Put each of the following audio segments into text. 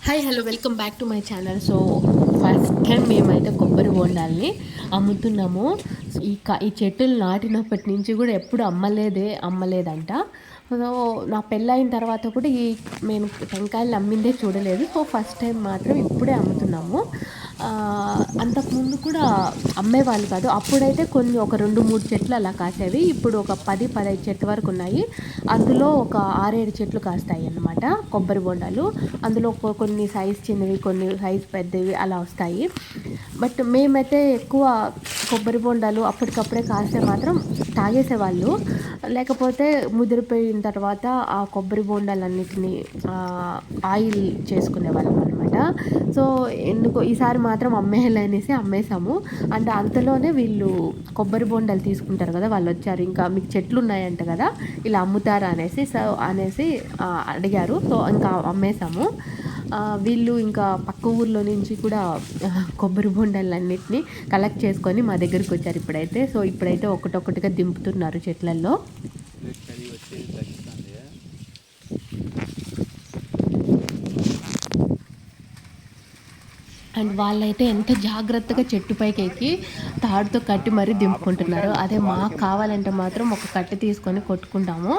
Hi hello welcome back to my channel. So first time మేమైతే కొబ్బరి బోండాల్ని అమ్ముతున్నాము. ఈ చెట్టులు నాటినప్పటి నుంచి కూడా ఎప్పుడు అమ్మలేదంట. సో నా పెళ్ళైన తర్వాత కూడా నేను టెంకాయలు అమ్మిందే చూడలేదు. సో ఫస్ట్ టైం మాత్రం ఇప్పుడే అమ్ముతున్నాము. అంతకుముందు కూడా అమ్మేవాళ్ళు కాదు. అప్పుడైతే ఒక 2, 3 చెట్లు అలా కాసేవి. ఇప్పుడు ఒక 10, 15 చెట్ల వరకు ఉన్నాయి. అందులో ఒక 6, 7 చెట్లు కాస్తాయి అన్నమాట కొబ్బరి బొండాలు. అందులో కొన్ని సైజ్ చిన్నవి, కొన్ని సైజ్ పెద్దవి అలా వస్తాయి. బట్ మేమైతే ఎక్కువ కొబ్బరి బొండాలు అప్పటికప్పుడే కాస్తే మాత్రం తాగేసేవాళ్ళు. లేకపోతే ముదిరిపోయిన తర్వాత ఆ కొబ్బరి బొండాలన్నిటిని ఆయిల్ చేసుకునేవాళ్ళం అనమాట. సో ఎందుకో ఈసారి మాత్రం అమ్మేయాలనేసి అమ్మేసాము. అండ్ అంతలోనే వీళ్ళు కొబ్బరి బొండాలు తీసుకుంటారు కదా, వాళ్ళు వచ్చారు. ఇంకా మీకు చెట్లు ఉన్నాయంట కదా, ఇలా అమ్ముతారా అనేసి అడిగారు. సో ఇంకా అమ్మేసాము. వీళ్ళు ఇంకా పక్క ఊర్లో నుంచి కూడా కొబ్బరి బొండాలన్నిటిని కలెక్ట్ చేసుకొని మా దగ్గరికి వచ్చారు ఇప్పుడైతే. సో ఇప్పుడైతే ఒకటొక్కటిగా దింపుతున్నారు చెట్లల్లో. అండ్ వాళ్ళైతే ఎంత జాగ్రత్తగా చెట్టు పైకి ఎక్కి తాడుతో కట్టి మరీ దింపుకుంటున్నారు. అదే మాకు కావాలంటే మాత్రం ఒక కట్టె తీసుకొని కొట్టుకుంటాము.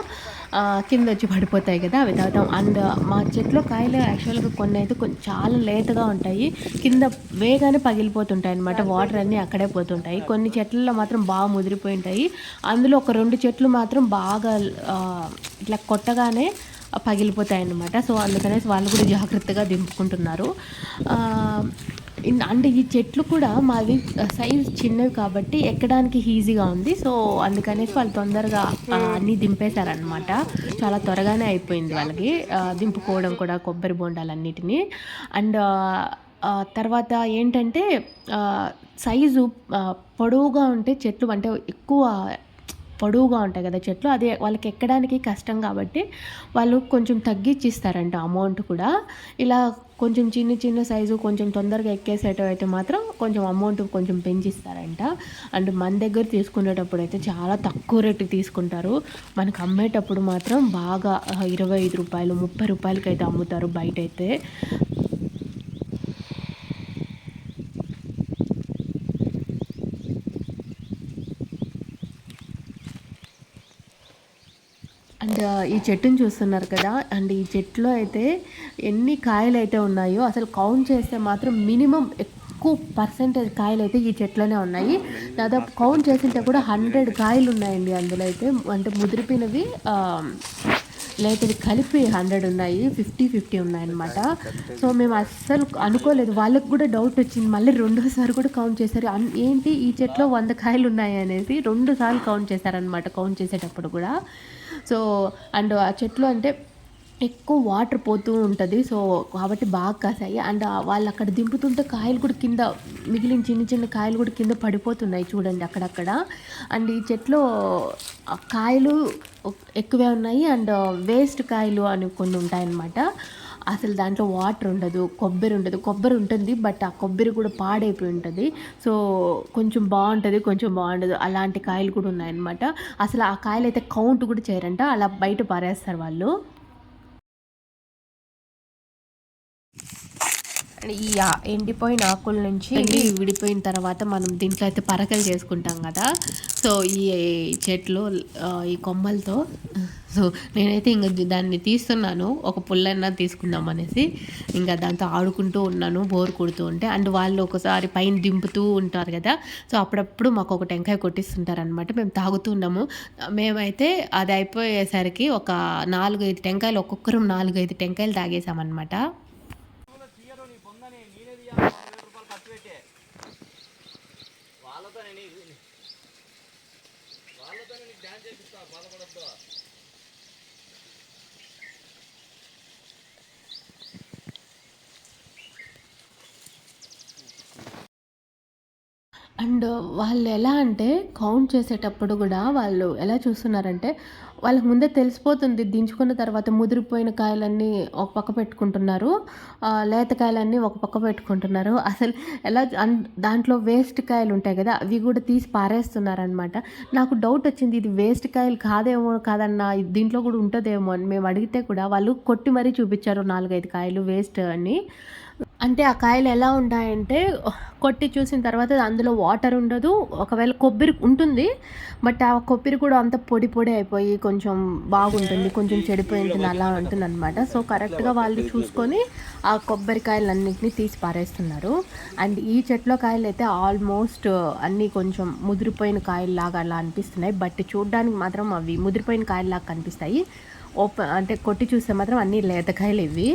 కింద వచ్చి పడిపోతాయి కదా, అవి తాగుతాం. అండ్ మా చెట్లో కాయలు యాక్చువల్గా కొన్ని అయితే చాలా లేతగా ఉంటాయి. కింద వేగానే పగిలిపోతుంటాయి అనమాట. వాటర్ అన్నీ అక్కడే పోతుంటాయి. కొన్ని చెట్లలో మాత్రం బాగా ముదిరిపోయి ఉంటాయి. అందులో ఒక 2 చెట్లు మాత్రం బాగా ఇట్లా కొట్టగానే పగిలిపోతాయి అన్నమాట. సో అందుకనేసి వాళ్ళు కూడా జాగ్రత్తగా దింపుకుంటున్నారు. అంటే ఈ చెట్లు కూడా మావి సైజ్ చిన్నవి కాబట్టి ఎక్కడానికి ఈజీగా ఉంది. సో అందుకనేసి వాళ్ళు తొందరగా అన్నీ దింపేశారనమాట. చాలా త్వరగానే అయిపోయింది వాళ్ళకి దింపుకోవడం కూడా కొబ్బరి బొండాలన్నిటినీ. అండ్ తర్వాత ఏంటంటే సైజు పొడవుగా ఉంటే చెట్లు, అంటే ఎక్కువ పొడవుగా ఉంటాయి కదా చెట్లు, అదే వాళ్ళకి ఎక్కడానికి కష్టం కాబట్టి వాళ్ళు కొంచెం తగ్గించిస్తారంట అమౌంట్ కూడా. ఇలా కొంచెం చిన్న చిన్న సైజు కొంచెం తొందరగా ఎక్కేసేటవి అయితే మాత్రం కొంచెం అమౌంట్ కొంచెం పెంచిస్తారంట. అండ్ మన దగ్గర తీసుకునేటప్పుడు అయితే చాలా తక్కువ రేటుకి తీసుకుంటారు. మనకు అమ్మేటప్పుడు మాత్రం బాగా 25 రూపాయలు, 30 రూపాయలకి అయితే అమ్ముతారు బయట అయితే. అండ్ ఈ చెట్టుని చూస్తున్నారు కదా, అండ్ ఈ చెట్లో అయితే ఎన్ని కాయలు అయితే ఉన్నాయో అసలు కౌంట్ చేస్తే మాత్రం మినిమం ఎక్కువ పర్సెంటేజ్ కాయలు అయితే ఈ చెట్లోనే ఉన్నాయి. దాదాపు కౌంట్ చేసింటే కూడా 100 కాయలు ఉన్నాయండి అందులో అయితే. అంటే ముదిరిపోయినవి లేకపోతే కలిపి 100 ఉన్నాయి, 50 ఉన్నాయన్నమాట. సో మేము అస్సలు అనుకోలేదు. వాళ్ళకి కూడా డౌట్ వచ్చింది. మళ్ళీ రెండోసారి కూడా కౌంట్ చేశారు. ఏంటి ఈ చెట్లో 100 కాయలు ఉన్నాయి అనేసి 2 సార్లు కౌంట్ చేశారనమాట. కౌంట్ చేసేటప్పుడు కూడా. సో అండ్ ఆ చెట్లు అంటే ఎక్కువ వాటర్ పోతూ ఉంటుంది. సో కాబట్టి బాగా కాసాయి. అండ్ వాళ్ళు అక్కడ దింపుతుంటే కాయలు కూడా కింద మిగిలిన చిన్న చిన్న కాయలు కూడా కింద పడిపోతున్నాయి చూడండి అక్కడక్కడ. అండ్ ఈ చెట్లో కాయలు ఎక్కువే ఉన్నాయి. అండ్ వేస్ట్ కాయలు అని కొన్ని ఉంటాయన్నమాట. అసలు దాంట్లో వాటర్ ఉండదు, కొబ్బరి ఉంటుంది, బట్ ఆ కొబ్బరి కూడా పాడైపోయి ఉంటుంది. సో కొంచెం బాగుంటుంది, కొంచెం బాగుండదు, అలాంటి కాయలు కూడా ఉన్నాయన్నమాట. అసలు ఆ కాయలు అయితే కౌంట్ కూడా చేయరంట, అలా బయట పారేస్తారు వాళ్ళు. ఈ ఎండిపోయిన ఆకుల నుంచి విడిపోయిన తర్వాత మనం దీంట్లో అయితే పరకలు చేసుకుంటాం కదా. సో ఈ చెట్లు ఈ కొమ్మలతో, సో నేనైతే ఇంకా దాన్ని తీస్తున్నాను, ఒక పుల్లన్నా తీసుకుందాం అనేసి. ఇంకా దాంతో ఆడుకుంటూ ఉన్నాను బోర్ కొడుతూ ఉంటే. అండ్ వాళ్ళు ఒకసారి పైన దింపుతూ ఉంటారు కదా, సో అప్పుడప్పుడు మాకు ఒక టెంకాయ కొట్టిస్తుంటారు అనమాట. మేము తాగుతూ ఉన్నాము. మేమైతే అది అయిపోయేసరికి ఒక 4-5 టెంకాయలు, ఒక్కొక్కరు 4-5 టెంకాయలు తాగేసామన్నమాట. అండ్ వాళ్ళు ఎలా అంటే కౌంట్ చేసేటప్పుడు కూడా వాళ్ళు ఎలా చూస్తున్నారంటే వాళ్ళకి ముందే తెలిసిపోతుంది. దించుకున్న తర్వాత ముదిరిపోయిన కాయలన్నీ ఒక పక్క పెట్టుకుంటున్నారు. లేత కాయలన్నీ ఒక పక్క పెట్టుకుంటున్నారు. అసలు ఎలా దాంట్లో వేస్ట్ కాయలుంటాయి గదా! అవి గూడా తీసి పారేస్తున్నారనమాట. నాకు డౌటొచ్చింది. ఇది వేస్ట్ కాయలు కాదేమో కాదన్నా దీంట్లో గూడా ఉంటదేమో అని మేము అడిగితే కూడా వాళ్ళు కొట్టి మరీ చూపిచ్చారు 4, 5 కాయలు వేస్ట్ అని. అంటే ఆ కాయలు ఎలా ఉంటాయంటే కొట్టి చూసిన తర్వాత అందులో వాటర్ ఉండదు. ఒకవేళ కొబ్బరి ఉంటుంది. బట్ ఆ కొబ్బరి కూడా అంతా పొడి పొడి అయిపోయి కొంచెం బాగుంటుంది. కొంచెం చెడిపోయి ఉంటుంది అలా ఉంటుందనమాట. సో, కరెక్ట్‌గా వాళ్ళు చూసుకొని ఆ కొబ్బరికాయలన్నిటిని తీసి పారేస్తున్నారు. అండ్ ఈ చెట్లో కాయలైతే ఆల్మోస్ట్ అన్నీ కొంచెం ముదిరిపోయిన కాయల్లాగా అలా అనిపిస్తున్నాయి. బట్ చూడ్డానికి మాత్రం అవి ముదిరిపోయిన కాయల్లాగా కనిపిస్తాయి. అంటే కొట్టి చూస్తే మాత్రం అన్నీ లేత కాయలు ఇవి.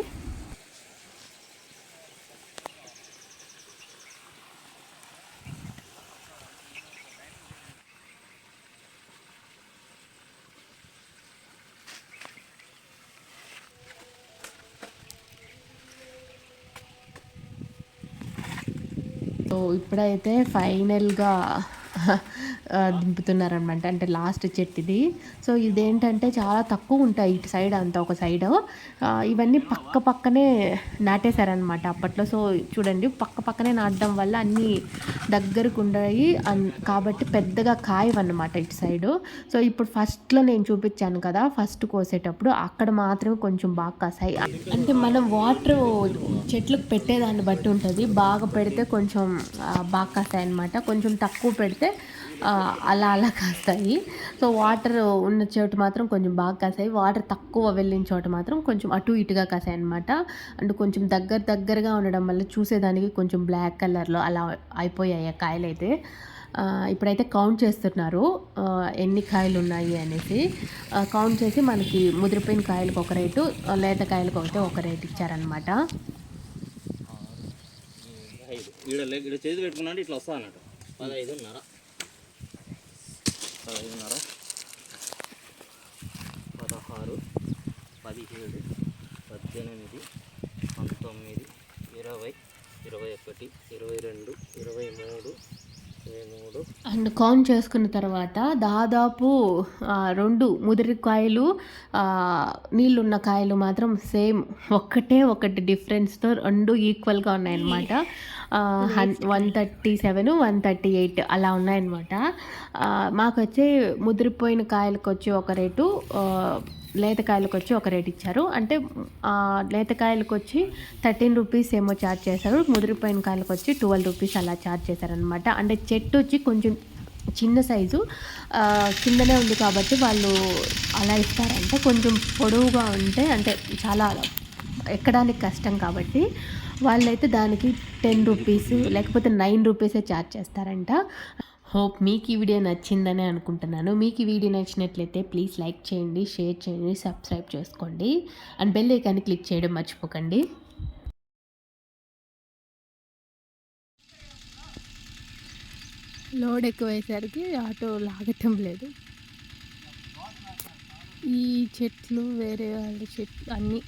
సో, ఇప్పుడైతే ఫైనల్‌గా దింపుతున్నారనమాట. అంటే లాస్ట్ చెట్టిది. సో, ఇదేంటంటే చాలా తక్కువుంటాయి ఇటు సైడ్ అంతా ఒక సైడు. ఇవన్నీ పక్క పక్కనే నాటేశారనమాట అప్పట్లో. సో, చూడండి పక్క పక్కనే నాటడం వల్ల అన్నీ దగ్గరకుండాయి. కాబట్టి పెద్దగా కాయవన్నమాట ఇటు సైడు. సో, ఇప్పుడు ఫస్ట్‌లో నేను చూపిచ్చాను కదా! ఫస్ట్ కోసేటప్పుడు అక్కడ మాత్రమే కొంచెం బాగా కాసాయి. అంటే మనం వాటరు చెట్లకు పెట్టేదాన్ని బట్టి ఉంటది. బాగా పెడితే కొంచెం బాగా కాస్తాయన్నమాట. కొంచెం తక్కువ పెడితే అలా అలా కాస్తాయి. సో, వాటర్ ఉన్న చోటు మాత్రం కొంచెం బాగా కాసాయి. వాటర్ తక్కువ వెళ్ళిన చోట మాత్రం కొంచెం అటు ఇటుగా కాసాయన్నమాట. అండ్ కొంచెం దగ్గరగా ఉండడం వల్ల చూసేదానికి కొంచెం బ్లాక్ కలర్‌లో అలా అయిపోయాయి ఆ కాయలైతే. ఇప్పుడైతే కౌంట్ చేస్తున్నారు. ఎన్ని కాయలున్నాయి అనేసి. కౌంట్ చేసి మనకి ముదిరిపోయిన కాయలకు ఒక రేటు, లేత కాయలకు ఒకటే ఒక రేట్ ఇచ్చారనమాట. ఈడ చేతి పెట్టుకున్నా ఇట్లా వస్తా అన్నట్టు 15:30 16 17 18 19 20 21 22 23 అండ్ కౌంట్ చేసుకున్న తర్వాత దాదాపు 2 ముదిరికాయలు, నీళ్ళున్న కాయలు మాత్రం సేమ్ ఒకటి డిఫరెన్స్‌తో 2 ఈక్వల్‌గా ఉన్నాయన్నమాట. 137, 138 అలా ఉన్నాయన్నమాట. మాకొచ్చి ముదిరిపోయిన కాయలకొచ్చి ఒక రేటు, లేత కాయలకొచ్చి ఒక రేట్ ఇచ్చారు. అంటే లేత కాయలకొచ్చి 13 రూపీస్ ఏమో ఛార్జ్ చేశారు. ముదిరిపోయిన కాయలకొచ్చి 12 రూపీస్ అలా ఛార్జ్ చేశారనమాట. అంటే చెట్టు వచ్చి కొంచెం చిన్న సైజు కిందనే ఉంది కాబట్టి వాళ్ళు అలా ఇస్తారంట. కొంచెం పొడవుగా ఉంటే అంటే చాలా ఎక్కడానికి కష్టం కాబట్టి వాళ్ళైతే దానికి 10 రూపీస్ లేకపోతే 9 రూపీసే ఛార్జ్ చేస్తారంట. హోప్ మీకు ఈ వీడియో నచ్చిందని అనుకుంటున్నాను. మీకు ఈ వీడియో నచ్చినట్లయితే ప్లీజ్ లైక్ చేయండి, షేర్ చేయండి, సబ్స్క్రైబ్ చేసుకోండి. అండ్ బెల్ ఐకాన్ని క్లిక్ చేయడం మర్చిపోకండి. లోడ్ ఎక్కువయ్యేసరికి ఆటో లాగటం లేదు. ఈ చెట్లు వేరే వాళ్ళ చెట్లు అన్నీ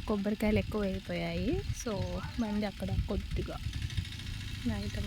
కొబ్బరికాయలు ఎక్కువ అయిపోయాయి. సో బండి అక్కడ కొద్దిగా నైట్